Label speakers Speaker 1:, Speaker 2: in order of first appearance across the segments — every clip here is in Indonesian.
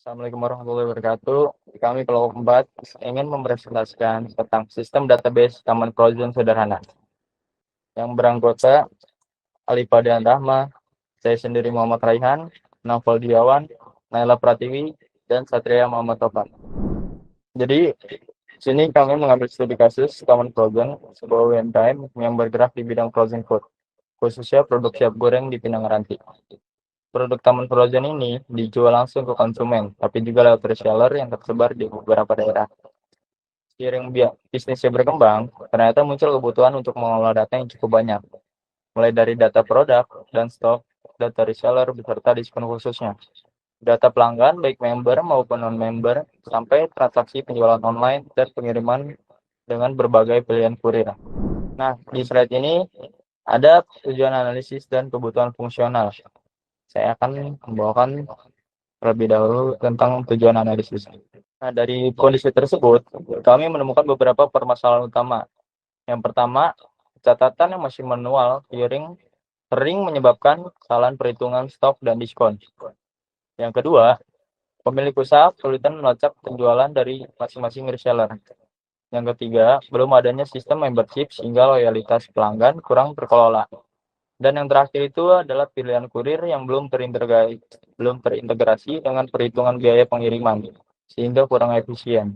Speaker 1: Assalamualaikum warahmatullahi wabarakatuh. Kami kelompok 4 ingin mempresentasikan tentang sistem database taman frozen sederhana yang beranggota Alifah dan Rahma, saya sendiri Muhammad Raihan, Naufal Diawan, Naila Pratiwi, dan Satria Muhammad Topan. Jadi, sini kami mengambil studi kasus Taman Frozen, sebuah UMKM yang bergerak di bidang frozen food, khususnya produk siap goreng di Pinang Ranti. Produk Taman Frozen ini dijual langsung ke konsumen, tapi juga lewat reseller yang tersebar di beberapa daerah. Seiring bisnisnya berkembang, ternyata muncul kebutuhan untuk mengelola data yang cukup banyak, mulai dari data produk dan stok, data reseller beserta diskon khususnya, data pelanggan baik member maupun non-member, sampai transaksi penjualan online dan pengiriman dengan berbagai pilihan kurir. Nah, di slide ini ada tujuan analisis dan kebutuhan fungsional. Saya akan membawakan terlebih dahulu tentang tujuan analisis. Nah, dari kondisi tersebut, kami menemukan beberapa permasalahan utama. Yang pertama, catatan yang masih manual sering menyebabkan kesalahan perhitungan stok dan diskon. Yang kedua, pemilik usaha kesulitan melacak penjualan dari masing-masing reseller. Yang ketiga, belum adanya sistem membership sehingga loyalitas pelanggan kurang terkelola. Dan yang terakhir itu adalah pilihan kurir yang belum terintegrasi dengan perhitungan biaya pengiriman, sehingga kurang efisien.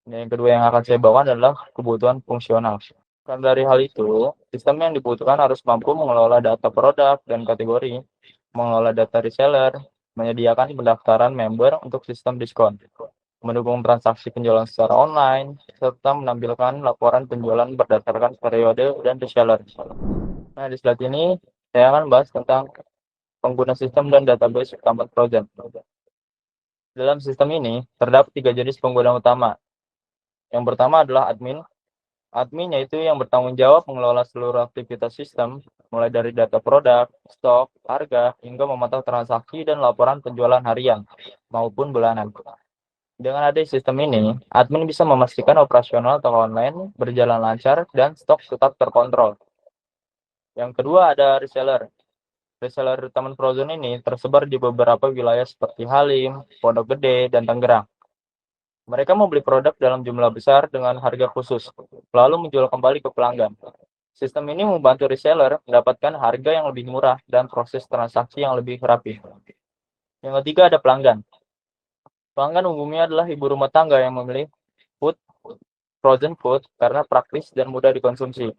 Speaker 1: Yang kedua yang akan saya bawa adalah kebutuhan fungsional. Karena dari hal itu, sistem yang dibutuhkan harus mampu mengelola data produk dan kategori, mengelola data reseller, menyediakan pendaftaran member untuk sistem diskon, mendukung transaksi penjualan secara online, serta menampilkan laporan penjualan berdasarkan periode dan reseller. Nah, di slide ini saya akan bahas tentang pengguna sistem dan database Taman Frozen. Dalam sistem ini, terdapat 3 jenis pengguna utama. Yang pertama adalah admin. Admin yaitu yang bertanggung jawab mengelola seluruh aktivitas sistem, mulai dari data produk, stok, harga, hingga memantau transaksi dan laporan penjualan harian maupun bulanan. Dengan adanya sistem ini, admin bisa memastikan operasional toko online berjalan lancar dan stok tetap terkontrol. Yang kedua ada reseller. Reseller Taman Frozen ini tersebar di beberapa wilayah seperti Halim, Pondok Gede, dan Tangerang. Mereka membeli produk dalam jumlah besar dengan harga khusus, lalu menjual kembali ke pelanggan. Sistem ini membantu reseller mendapatkan harga yang lebih murah dan proses transaksi yang lebih rapi. Yang ketiga ada pelanggan. Pelanggan umumnya adalah ibu rumah tangga yang memilih food, frozen food karena praktis dan mudah dikonsumsi.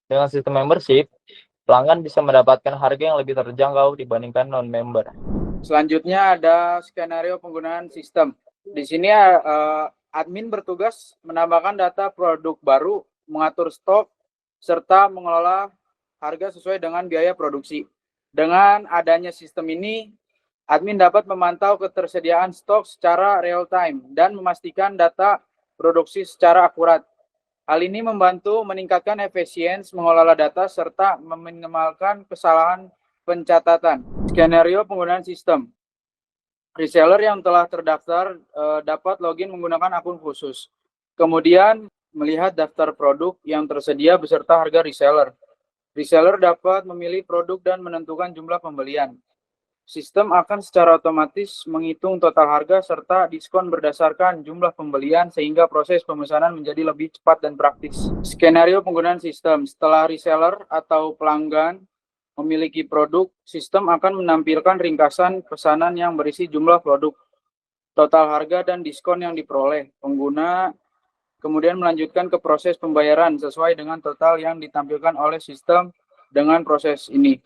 Speaker 1: Dengan sistem membership, pelanggan bisa mendapatkan harga yang lebih terjangkau dibandingkan non-member.
Speaker 2: Selanjutnya ada skenario penggunaan sistem. Di sini admin bertugas menambahkan data produk baru, mengatur stok, serta mengelola harga sesuai dengan biaya produksi. Dengan adanya sistem ini, admin dapat memantau ketersediaan stok secara real time dan memastikan data produksi secara akurat. Hal ini membantu meningkatkan efisiensi mengelola data serta meminimalkan kesalahan pencatatan. Skenario penggunaan sistem. Reseller yang telah terdaftar dapat login menggunakan akun khusus. Kemudian melihat daftar produk yang tersedia beserta harga reseller. Reseller dapat memilih produk dan menentukan jumlah pembelian. Sistem akan secara otomatis menghitung total harga serta diskon berdasarkan jumlah pembelian sehingga proses pemesanan menjadi lebih cepat dan praktis. Skenario penggunaan sistem. Setelah reseller atau pelanggan memiliki produk, sistem akan menampilkan ringkasan pesanan yang berisi jumlah produk, total harga, dan diskon yang diperoleh. Pengguna kemudian melanjutkan ke proses pembayaran sesuai dengan total yang ditampilkan oleh sistem. Dengan proses ini,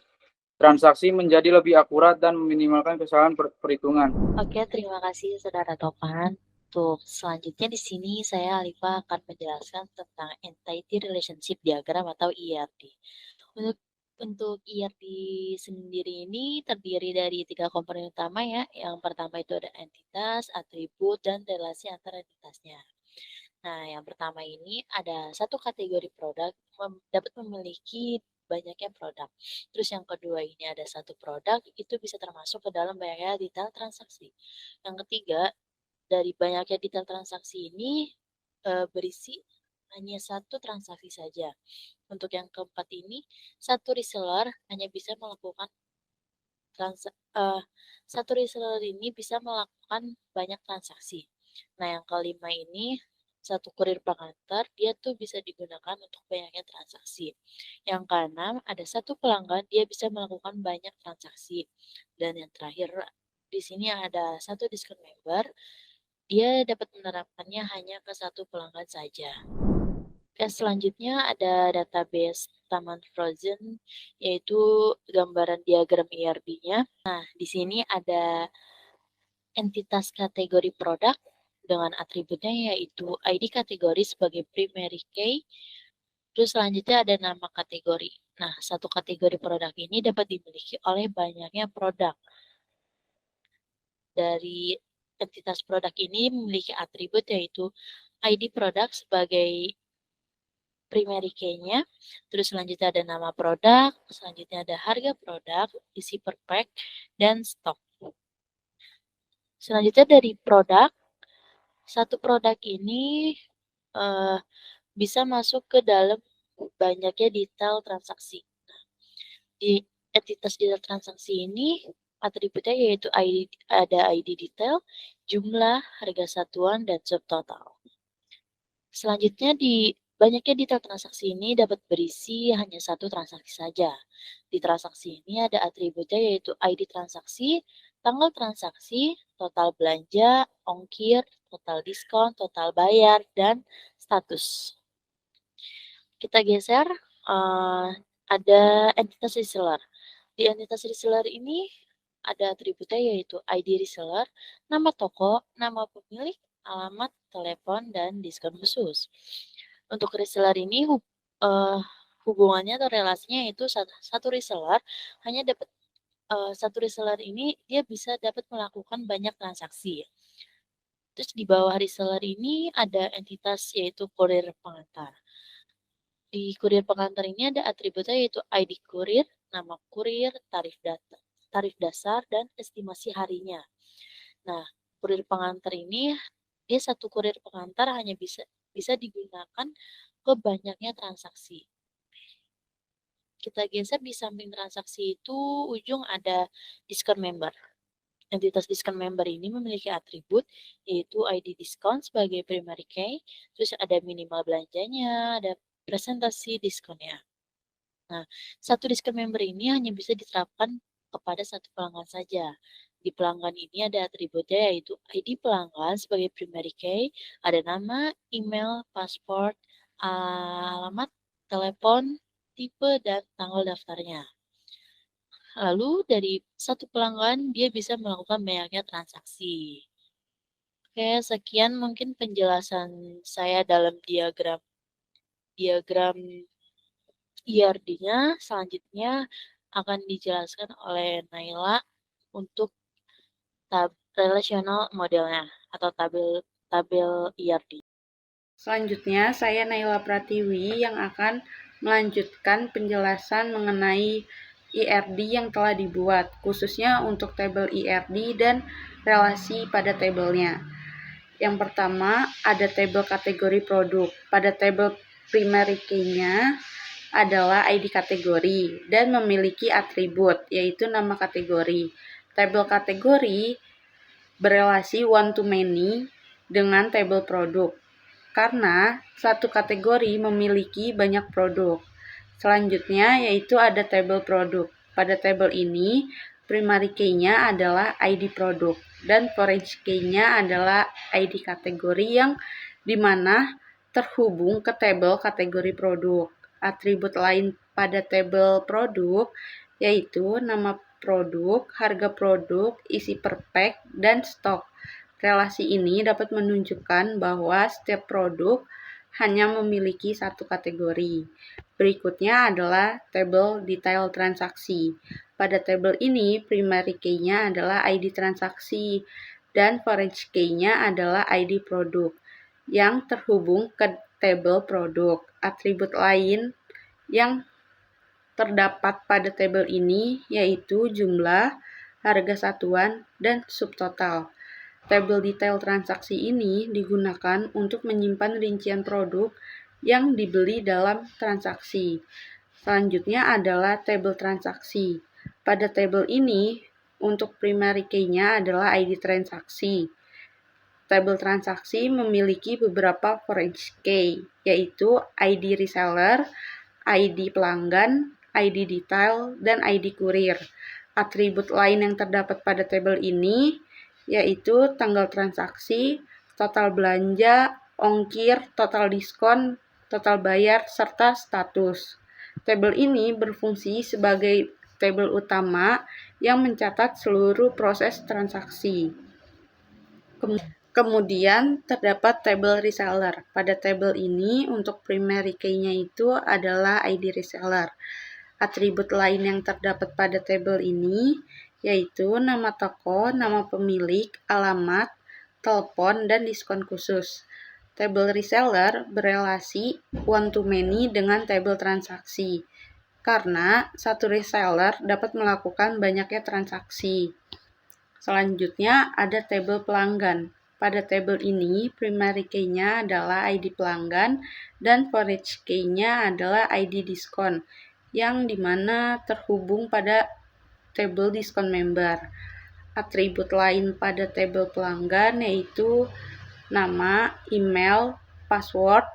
Speaker 2: transaksi menjadi lebih akurat dan meminimalkan kesalahan perhitungan.
Speaker 3: Oke, terima kasih Saudara Topan. Untuk selanjutnya di sini saya Alifa akan menjelaskan tentang Entity Relationship Diagram atau ERD. Untuk ERD sendiri ini terdiri dari 3 komponen utama ya. Yang pertama itu ada entitas, atribut, dan relasi antar entitasnya. Nah, yang pertama ini ada satu kategori produk dapat memiliki banyaknya produk. Terus yang kedua ini ada satu produk itu bisa termasuk ke dalam banyaknya detail transaksi. Yang ketiga, dari banyaknya detail transaksi ini berisi hanya satu transaksi saja. Untuk yang keempat ini, satu reseller hanya bisa melakukan satu reseller ini bisa melakukan banyak transaksi. Nah, yang kelima ini, satu kurir pengantar, dia tuh bisa digunakan untuk banyaknya transaksi. Yang keenam, ada satu pelanggan, dia bisa melakukan banyak transaksi. Dan yang terakhir, di sini ada satu diskon member, dia dapat menerapkannya hanya ke satu pelanggan saja. Selanjutnya ada database Taman Frozen, yaitu gambaran diagram IRB-nya. Nah, di sini ada entitas kategori produk dengan atributnya yaitu ID kategori sebagai primary key. Terus selanjutnya ada nama kategori. Nah, satu kategori produk ini dapat dimiliki oleh banyaknya produk. Dari entitas produk ini memiliki atribut yaitu ID produk sebagai primary key-nya, terus selanjutnya ada nama produk, selanjutnya ada harga produk, isi per pack, dan stok. Selanjutnya dari produk, satu produk ini bisa masuk ke dalam banyaknya detail transaksi. Di entitas detail transaksi ini atributnya yaitu ada ID detail, jumlah, harga satuan, dan subtotal. Selanjutnya di banyaknya detail transaksi ini dapat berisi hanya satu transaksi saja. Di transaksi ini ada atributnya yaitu ID transaksi, tanggal transaksi, total belanja, ongkir, total diskon, total bayar, dan status. Kita geser, ada entitas reseller. Di entitas reseller ini ada atributnya yaitu ID reseller, nama toko, nama pemilik, alamat, telepon, dan diskon khusus. Untuk reseller ini hubungannya atau relasinya itu satu reseller hanya dapat satu reseller ini dia bisa dapat melakukan banyak transaksi. Terus di bawah reseller ini ada entitas yaitu kurir pengantar. Di kurir pengantar ini ada atributnya yaitu ID kurir, nama kurir, tarif dasar, dan estimasi harinya. Nah, kurir pengantar ini, dia satu kurir pengantar hanya bisa digunakan ke banyaknya transaksi. Kita geser di samping transaksi itu, ujung ada diskon member. Entitas diskon member ini memiliki atribut yaitu ID diskon sebagai primary key, terus ada minimal belanjanya, ada presentasi diskonnya. Nah, satu diskon member ini hanya bisa diterapkan kepada satu pelanggan saja. Di pelanggan ini ada atributnya yaitu ID pelanggan sebagai primary key, ada nama, email, password, alamat, telepon, tipe, dan tanggal daftarnya. Lalu dari satu pelanggan dia bisa melakukan banyaknya transaksi. Oke, sekian mungkin penjelasan saya dalam diagram IRD-nya. Selanjutnya akan dijelaskan oleh Naila untuk relational modelnya atau tabel IRD.
Speaker 4: Selanjutnya, saya Naila Pratiwi yang akan melanjutkan penjelasan mengenai IRD yang telah dibuat, khususnya untuk tabel IRD dan relasi pada tabelnya. Yang pertama, ada tabel kategori produk. Pada tabel primary key-nya adalah ID kategori dan memiliki atribut, yaitu nama kategori. Tabel kategori berelasi one to many dengan tabel produk, karena satu kategori memiliki banyak produk. Selanjutnya yaitu ada tabel produk. Pada tabel ini, primary key-nya adalah ID produk dan foreign key-nya adalah ID kategori yang dimana terhubung ke tabel kategori produk. Atribut lain pada tabel produk yaitu nama produk, harga produk, isi per pack, dan stok. Relasi ini dapat menunjukkan bahwa setiap produk hanya memiliki satu kategori. Berikutnya adalah tabel detail transaksi. Pada tabel ini, primary key-nya adalah ID transaksi dan foreign key-nya adalah ID produk yang terhubung ke tabel produk. Atribut lain yang terdapat pada tabel ini yaitu jumlah, harga satuan, dan subtotal. Tabel detail transaksi ini digunakan untuk menyimpan rincian produk yang dibeli dalam transaksi. Selanjutnya adalah tabel transaksi. Pada tabel ini, Untuk primary key-nya adalah ID transaksi. Tabel transaksi memiliki beberapa foreign key, yaitu ID reseller, ID pelanggan, ID detail, dan ID kurir. Atribut lain yang terdapat pada tabel ini yaitu tanggal transaksi, total belanja, ongkir, total diskon, total bayar, serta status. Tabel ini berfungsi sebagai tabel utama yang mencatat seluruh proses transaksi. Kemudian terdapat tabel reseller. Pada tabel ini untuk primary key-nya itu adalah ID reseller. Atribut lain yang terdapat pada tabel ini yaitu nama toko, nama pemilik, alamat, telepon, dan diskon khusus. Tabel reseller berelasi one-to-many dengan tabel transaksi, karena satu reseller dapat melakukan banyaknya transaksi. Selanjutnya ada tabel pelanggan. Pada tabel ini, primary key-nya adalah ID pelanggan dan foreign key-nya adalah ID diskon, yang dimana terhubung pada tabel diskon member. Atribut lain pada tabel pelanggan yaitu nama, email, password,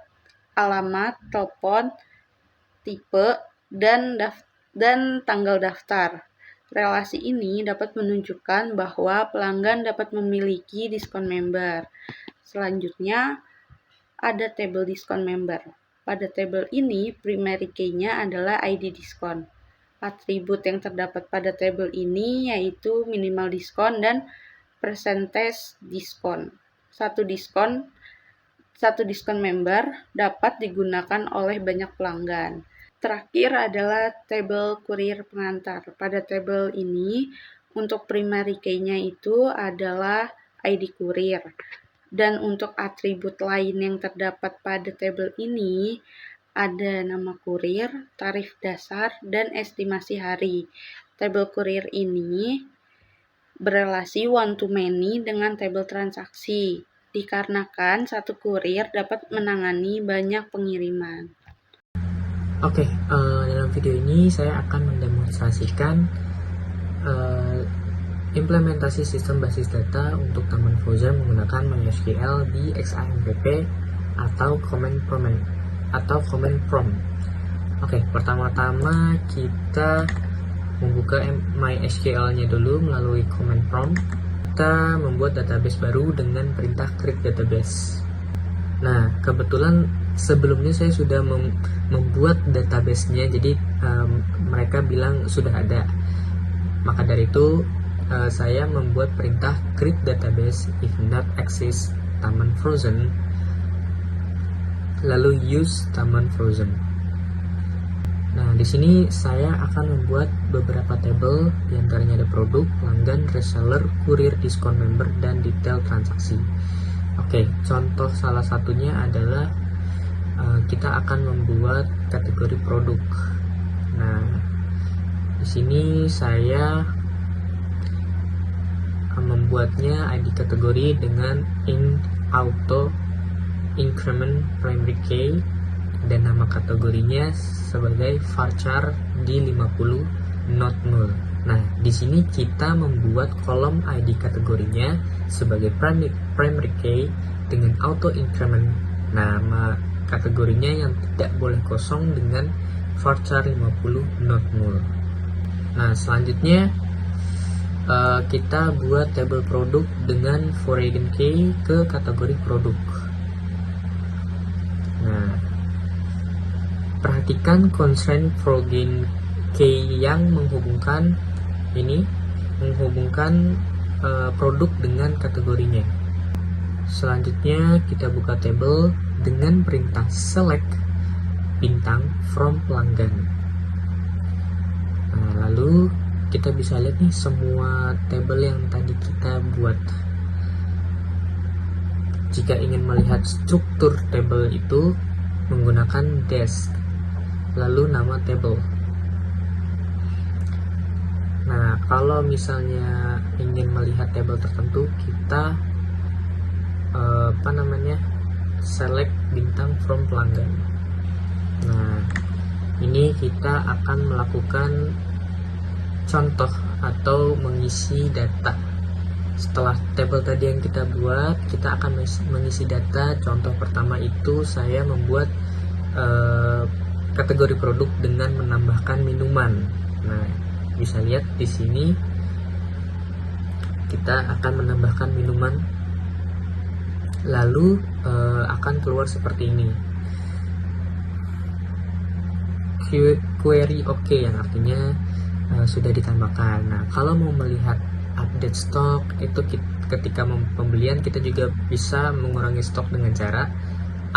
Speaker 4: alamat, telepon, tipe, dan tanggal daftar. Relasi ini dapat menunjukkan bahwa pelanggan dapat memiliki diskon member. Selanjutnya ada tabel diskon member. Pada tabel ini, primary key-nya adalah ID diskon. Atribut yang terdapat pada tabel ini yaitu minimal diskon dan percentage diskon. Satu diskon member dapat digunakan oleh banyak pelanggan. Terakhir adalah tabel kurir pengantar. Pada tabel ini, untuk primary key-nya itu adalah ID kurir. Dan untuk atribut lain yang terdapat pada tabel ini ada nama kurir, tarif dasar, dan estimasi hari. Tabel kurir ini berelasi one-to-many dengan tabel transaksi, dikarenakan satu kurir dapat menangani banyak pengiriman.
Speaker 5: Oke, dalam video ini saya akan mendemonstrasikan implementasi sistem basis data untuk Taman Frozen menggunakan MySQL di XAMPP atau command prompt. Oke, pertama-tama kita membuka MySQL-nya dulu melalui command prompt. Kita membuat database baru dengan perintah create database. Nah, kebetulan sebelumnya saya sudah membuat database-nya, jadi mereka bilang sudah ada. Maka dari itu saya membuat perintah create database if not exist Taman Frozen, lalu use Taman Frozen. Nah, di sini saya akan membuat beberapa tabel, diantaranya ada produk, pelanggan, reseller, kurir, diskon member, dan detail transaksi. Oke, contoh salah satunya adalah kita akan membuat kategori produk. Nah, di sini saya membuatnya ID kategori dengan auto increment primary key dan nama kategorinya sebagai varchar di 50 not null. Nah, di sini kita membuat kolom ID kategorinya sebagai primary key dengan auto increment nama kategorinya yang tidak boleh kosong dengan varchar 50 not null. Nah, selanjutnya kita buat tabel produk dengan foreign key ke kategori produk. Nah, perhatikan constraint foreign key yang menghubungkan produk dengan kategorinya. Selanjutnya kita buka tabel dengan perintah select bintang from pelanggan. Nah, lalu kita bisa lihat nih semua tabel yang tadi kita buat. Jika ingin melihat struktur tabel itu menggunakan dash lalu nama tabel. Nah, kalau misalnya ingin melihat tabel tertentu, kita select bintang from pelanggan. Nah, ini kita akan melakukan contoh atau mengisi data. Setelah tabel tadi yang kita buat, kita akan mengisi data. Contoh pertama itu saya membuat kategori produk dengan menambahkan minuman. Nah, bisa lihat di sini kita akan menambahkan minuman, lalu akan keluar seperti ini, query OK, yang artinya sudah ditambahkan. Nah, kalau mau melihat update stok itu ketika pembelian, kita juga bisa mengurangi stok dengan cara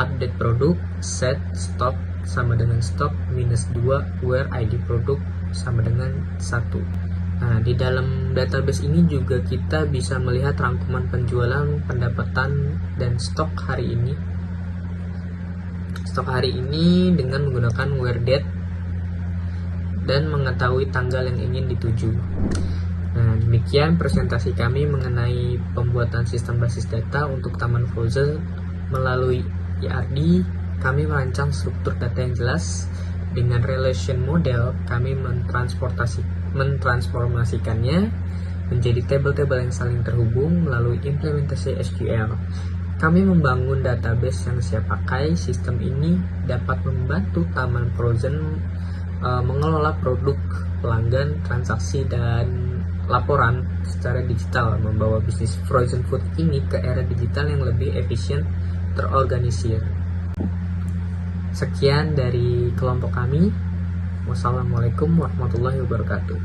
Speaker 5: update produk, set stok sama dengan stok -2, where ID produk sama dengan 1. Nah, di dalam database ini juga kita bisa melihat rangkuman penjualan, pendapatan, dan stok hari ini. Stok hari ini dengan menggunakan where date dan mengetahui tanggal yang ingin dituju. Nah, demikian presentasi kami mengenai pembuatan sistem basis data untuk Taman Frozen melalui ERD. Kami merancang struktur data yang jelas. Dengan relation model, kami mentransformasikannya menjadi tabel-tabel yang saling terhubung melalui implementasi SQL. Kami membangun database yang siap pakai. Sistem ini dapat membantu Taman Frozen mengelola produk, pelanggan, transaksi, dan laporan secara digital, membawa bisnis frozen food ini ke era digital yang lebih efisien, terorganisir. Sekian dari kelompok kami. Wassalamualaikum warahmatullahi wabarakatuh.